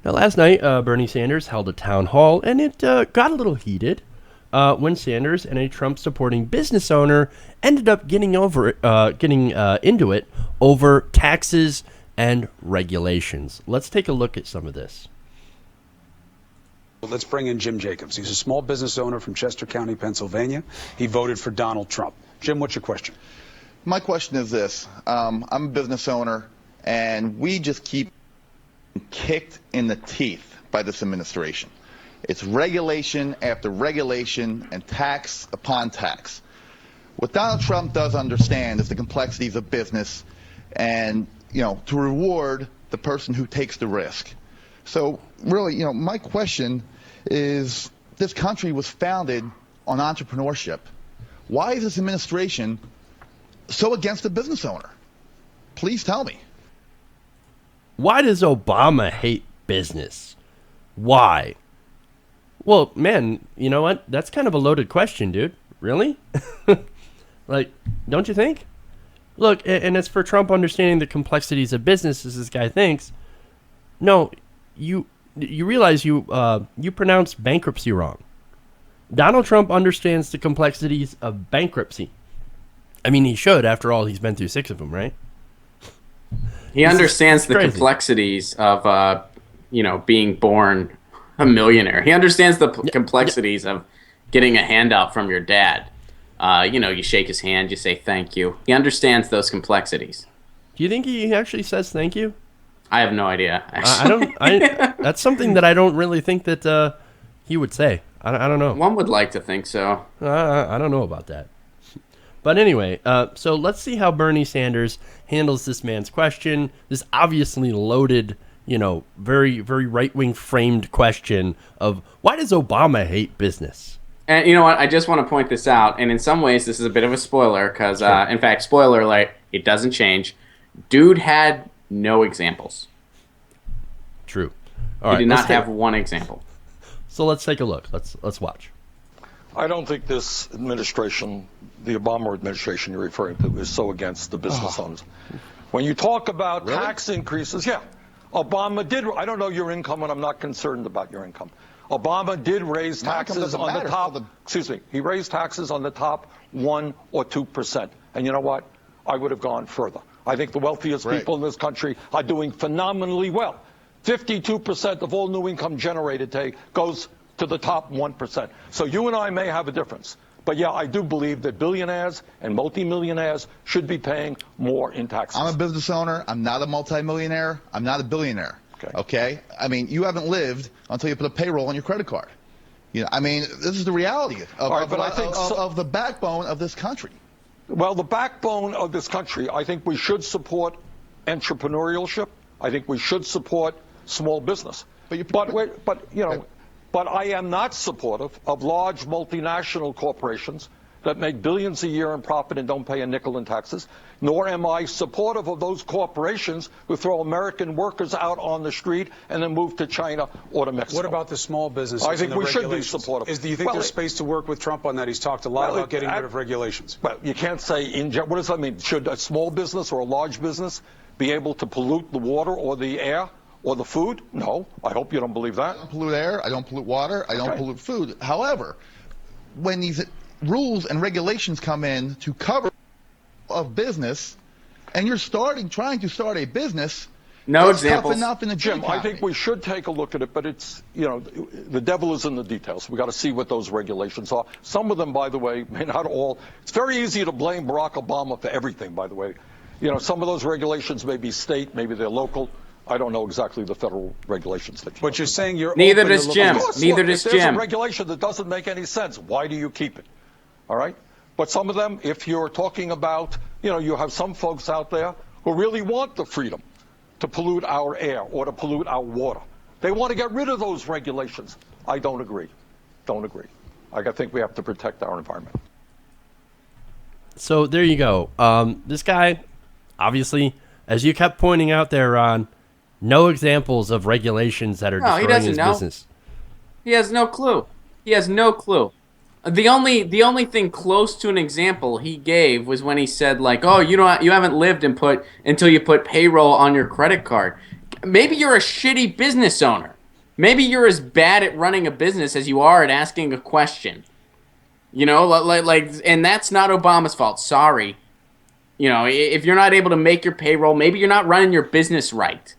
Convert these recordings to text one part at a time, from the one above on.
Now, last night, Bernie Sanders held a town hall, and it got a little heated when Sanders and a Trump-supporting business owner ended up getting into it over taxes and regulations. Let's take a look at some of this. Let's bring in Jim Jacobs. He's a small business owner from Chester County, Pennsylvania. He voted for Donald Trump. Jim, what's your question? My question is this. I'm a business owner, and we just keep kicked in the teeth by this administration. It's regulation after regulation and tax upon tax. What Donald Trump does understand is the complexities of business and, to reward the person who takes the risk. So really, my question is, this country was founded on entrepreneurship. Why is this administration so against the business owner? Please tell me. Why does Obama hate business? Why? Well, man, you know what? That's kind of a loaded question, dude. Really? Like, don't you think? Look, and it's for Trump understanding the complexities of business, as this guy thinks. No, you realize you pronounced bankruptcy wrong. Donald Trump understands the complexities of bankruptcy. I mean, he should. After all, he's been through 6 of them, right? He understands the complexities of, being born a millionaire. He understands the complexities of getting a handout from your dad. You shake his hand, you say thank you. He understands those complexities. Do you think he actually says thank you? I have no idea. Actually. That's something that I don't really think that he would say. I don't know. One would like to think so. I don't know about that. But anyway, so let's see how Bernie Sanders handles this man's question. This obviously loaded, very, very right-wing framed question of why does Obama hate business? And you know what? I just want to point this out. And in some ways, this is a bit of a spoiler because, in fact, spoiler alert, it doesn't change. Dude had no examples. True. He did not have one example. So let's take a look. Let's watch. I don't think this administration, the Obama administration you're referring to, is so against the business owners. When you talk about tax increases, Obama did. I don't know your income, and I'm not concerned about your income. Obama did raise taxes on the top. He raised taxes on the top 1 or 2%. And you know what? I would have gone further. I think the wealthiest people in this country are doing phenomenally well. 52% of all new income generated today goes to the top 1%. So you and I may have a difference. But yeah, I do believe that billionaires and multimillionaires should be paying more in taxes. I'm a business owner. I'm not a multimillionaire. I'm not a billionaire. Okay? I mean, you haven't lived until you put a payroll on your credit card. This is the reality of the backbone of this country. Well, the backbone of this country, I think we should support entrepreneurship. I think we should support small business. But I am not supportive of large multinational corporations that make billions a year in profit and don't pay a nickel in taxes, nor am I supportive of those corporations who throw American workers out on the street and then move to China or to Mexico. What about the small businesses? I think we should be supportive. Do you think there's space to work with Trump on that? He's talked a lot about getting rid of regulations. Well, you can't say what does that mean? Should a small business or a large business be able to pollute the water or the air or the food? No. I hope you don't believe that. I don't pollute air. I don't pollute water. I don't pollute food. However, when these rules and regulations come in to cover of business, and you're trying to start a business, no examples. Enough in the Jim, I think we should take a look at it, but it's, the devil is in the details. We got to see what those regulations are. Some of them, by the way, may not all. It's very easy to blame Barack Obama for everything, by the way. Some of those regulations may be state, maybe they're local. I don't know exactly the federal regulations that you. But you're saying you're. Neither does Jim. Neither does Jim. If there's a regulation that doesn't make any sense, why do you keep it? All right? But some of them, if you're talking about, you have some folks out there who really want the freedom to pollute our air or to pollute our water. They want to get rid of those regulations. I don't agree. I think we have to protect our environment. So there you go. This guy, obviously, as you kept pointing out there, Ron, no examples of regulations that are destroying his business. He has no clue. The only thing close to an example he gave was when he said, like, oh, you haven't lived until you put payroll on your credit card. Maybe you're a shitty business owner. Maybe you're as bad at running a business as you are at asking a question. You know, and that's not Obama's fault. Sorry. You know, if you're not able to make your payroll, maybe you're not running your business right.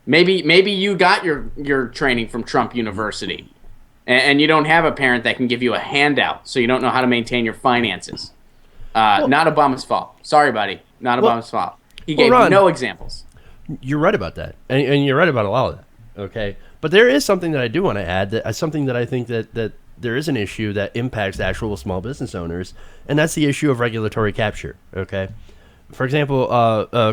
Maybe you got your training from Trump University, and you don't have a parent that can give you a handout, so you don't know how to maintain your finances. Not Obama's fault. Sorry, buddy. Not Obama's fault. He gave Ron, no examples. You're right about that, and you're right about a lot of that. Okay, but there is something that I do want to add. Something that I think that there is an issue that impacts actual small business owners, and that's the issue of regulatory capture. Okay. For example,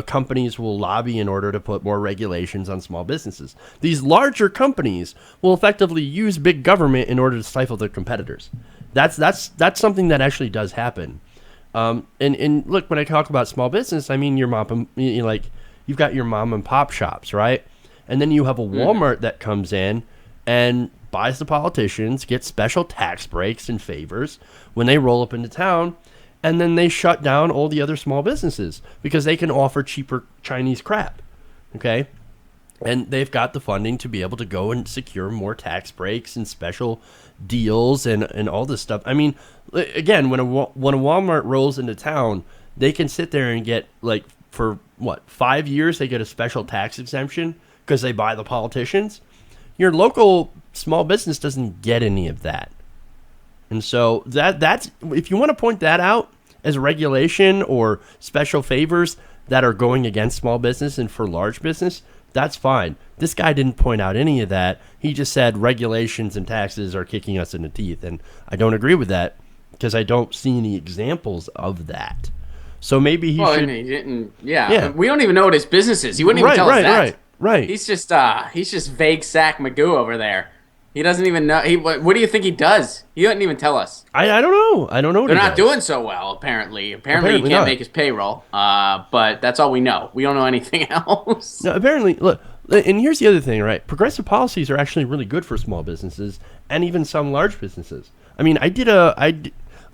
companies will lobby in order to put more regulations on small businesses. These larger companies will effectively use big government in order to stifle their competitors. That's something that actually does happen. And look, when I talk about small business, I mean you've got your mom and pop shops, right? And then you have a Walmart that comes in and buys the politicians, gets special tax breaks and favors when they roll up into town. And then they shut down all the other small businesses because they can offer cheaper Chinese crap, okay? And they've got the funding to be able to go and secure more tax breaks and special deals and all this stuff. I mean, again, when a Walmart rolls into town, they can sit there and get, like, for, 5 years they get a special tax exemption because they buy the politicians. Your local small business doesn't get any of that. And so that's if you want to point that out as regulation or special favors that are going against small business and for large business, that's fine. This guy didn't point out any of that. He just said regulations and taxes are kicking us in the teeth. And I don't agree with that because I don't see any examples of that. So maybe he should. He didn't. Yeah. We don't even know what his business is. He wouldn't even tell us that. Right. He's just vague sack Magoo over there. He doesn't even know. What do you think he does? He doesn't even tell us. I don't know. I don't know. They're not doing so well, apparently. Apparently, he can't make his payroll. But that's all we know. We don't know anything else. No, apparently, look. And here's the other thing, right? Progressive policies are actually really good for small businesses and even some large businesses. I mean,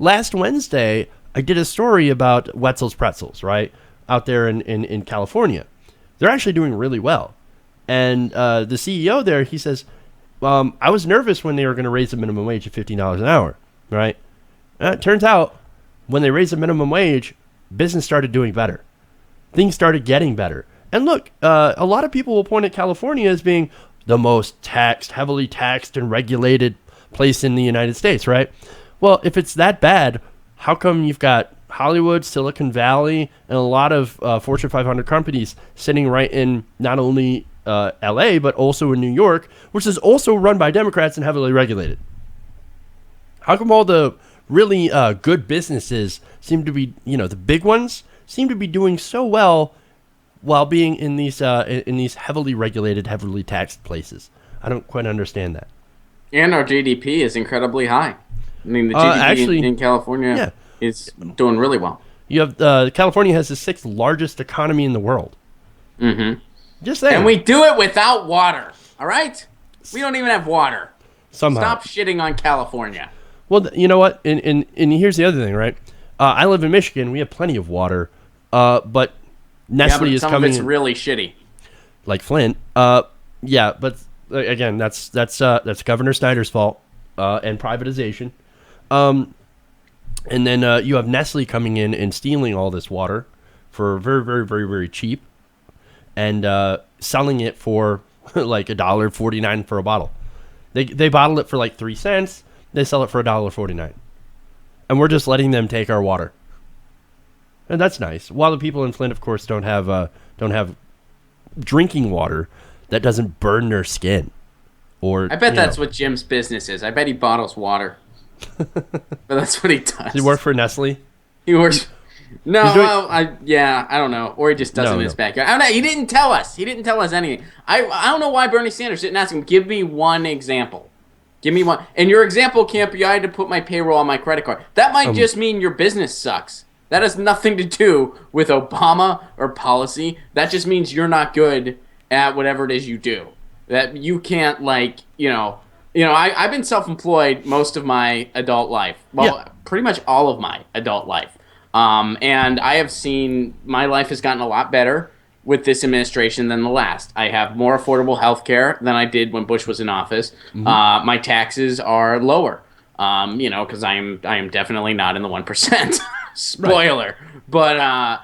last Wednesday, I did a story about Wetzel's Pretzels, right? Out there in California. They're actually doing really well. And the CEO there, he says, I was nervous when they were going to raise the minimum wage to $15 an hour, right? It turns out when they raised the minimum wage, business started doing better. Things started getting better. And look, a lot of people will point at California as being the most heavily taxed and regulated place in the United States, right? Well, if it's that bad, how come you've got Hollywood, Silicon Valley, and a lot of Fortune 500 companies sitting right in not only LA, but also in New York, which is also run by Democrats and heavily regulated? How come all the really good businesses seem to be, the big ones, seem to be doing so well while being in these heavily regulated, heavily taxed places? I don't quite understand that. And our GDP is incredibly high. I mean, the GDP in California is doing really well. You have California has the 6th largest economy in the world. Mm-hmm. Just saying. And we do it without water. All right? We don't even have water. Somehow. Stop shitting on California. Well, you know what? And here's the other thing, right? I live in Michigan. We have plenty of water. But Nestle is coming. Some of it's really shitty. Like Flint. Yeah, but again, that's Governor Snyder's fault and privatization. And then you have Nestle coming in and stealing all this water for very, very, very, very cheap. And selling it for like $1.49 for a bottle. They bottle it for like 3 cents. They sell it for $1.49. And we're just letting them take our water. And that's nice. While the people in Flint, of course, don't have drinking water that doesn't burn their skin. Or I bet that's what Jim's business is. I bet he bottles water. But that's what he does. Does he work for Nestle? He works. No, I don't know. Or he just does it in his backyard. I don't know. He didn't tell us. He didn't tell us anything. I don't know why Bernie Sanders didn't ask him, give me one example. Give me one. And your example can't be I had to put my payroll on my credit card. That might just mean your business sucks. That has nothing to do with Obama or policy. That just means you're not good at whatever it is you do. That you can't, I've been self-employed most of my adult life. Well, pretty much all of my adult life. And I have seen my life has gotten a lot better with this administration than the last. I have more affordable health care than I did when Bush was in office. My taxes are lower, because I am definitely not in the 1%. Spoiler. Right. But,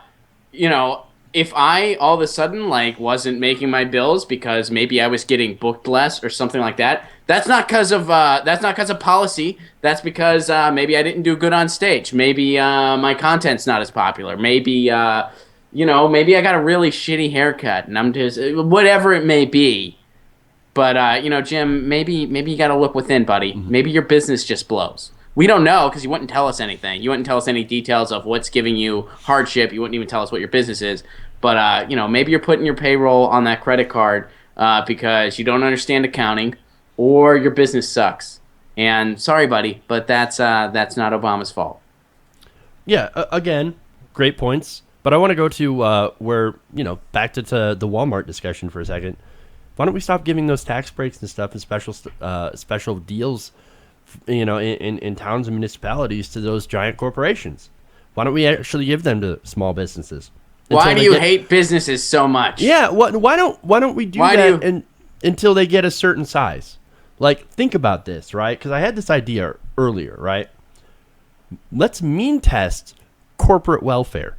if I all of a sudden wasn't making my bills because maybe I was getting booked less or something like that, that's not because of policy. That's because maybe I didn't do good on stage. Maybe my content's not as popular. Maybe maybe I got a really shitty haircut, and I'm just whatever it may be. But Jim, maybe you got to look within, buddy. Maybe your business just blows. We don't know because you wouldn't tell us anything. You wouldn't tell us any details of what's giving you hardship. You wouldn't even tell us what your business is. But maybe you're putting your payroll on that credit card because you don't understand accounting, or your business sucks. And sorry, buddy, but that's not Obama's fault. Yeah. Again, great points. But I want to go to where back to the Walmart discussion for a second. Why don't we stop giving those tax breaks and stuff and special deals, in towns and municipalities to those giant corporations? Why don't we actually give them to small businesses? Why do you hate businesses so much? Yeah, why don't we do that until they get a certain size? Think about this, right? Because I had this idea earlier, right? Let's mean test corporate welfare.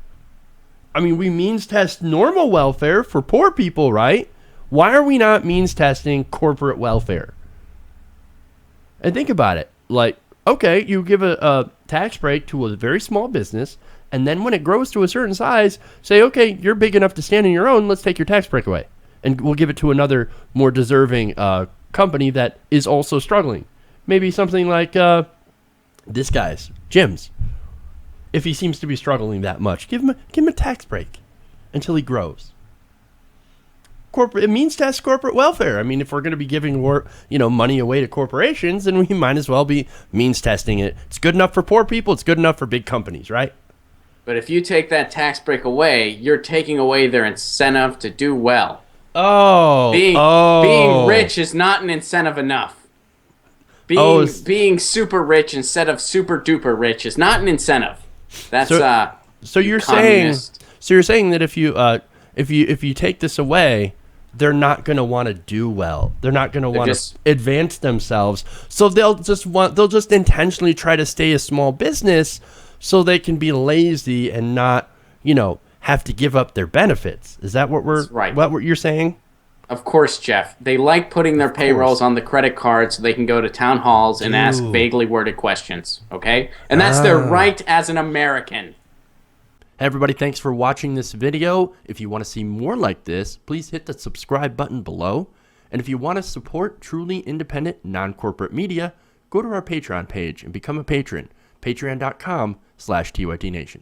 I mean, we means test normal welfare for poor people, right? Why are we not means testing corporate welfare? And think about it. Okay, you give a tax break to a very small business, and then when it grows to a certain size, say, okay, you're big enough to stand on your own, let's take your tax break away. And we'll give it to another more deserving company that is also struggling. Maybe something like this guy's, Jim's. If he seems to be struggling that much, give him a tax break until he grows. It means test corporate welfare. I mean, if we're going to be giving money away to corporations, then we might as well be means testing it. It's good enough for poor people. It's good enough for big companies, right? But if you take that tax break away, you're taking away their incentive to do well. Being rich is not an incentive enough. Being super rich instead of super duper rich is not an incentive. That's so you're communist. You're saying that if you take this away, they're not going to want to do well. They're not going to want to advance themselves. So they'll just intentionally try to stay a small business so they can be lazy and not, have to give up their benefits. Is that what what you're saying? Of course, Jeff. They like putting their payrolls on the credit card so they can go to town halls and ask vaguely worded questions, okay? And that's their right as an American. Hey everybody, thanks for watching this video. If you want to see more like this, please hit the subscribe button below. And if you want to support truly independent, non-corporate media, go to our Patreon page and become a patron. Patreon.com/TYTNation.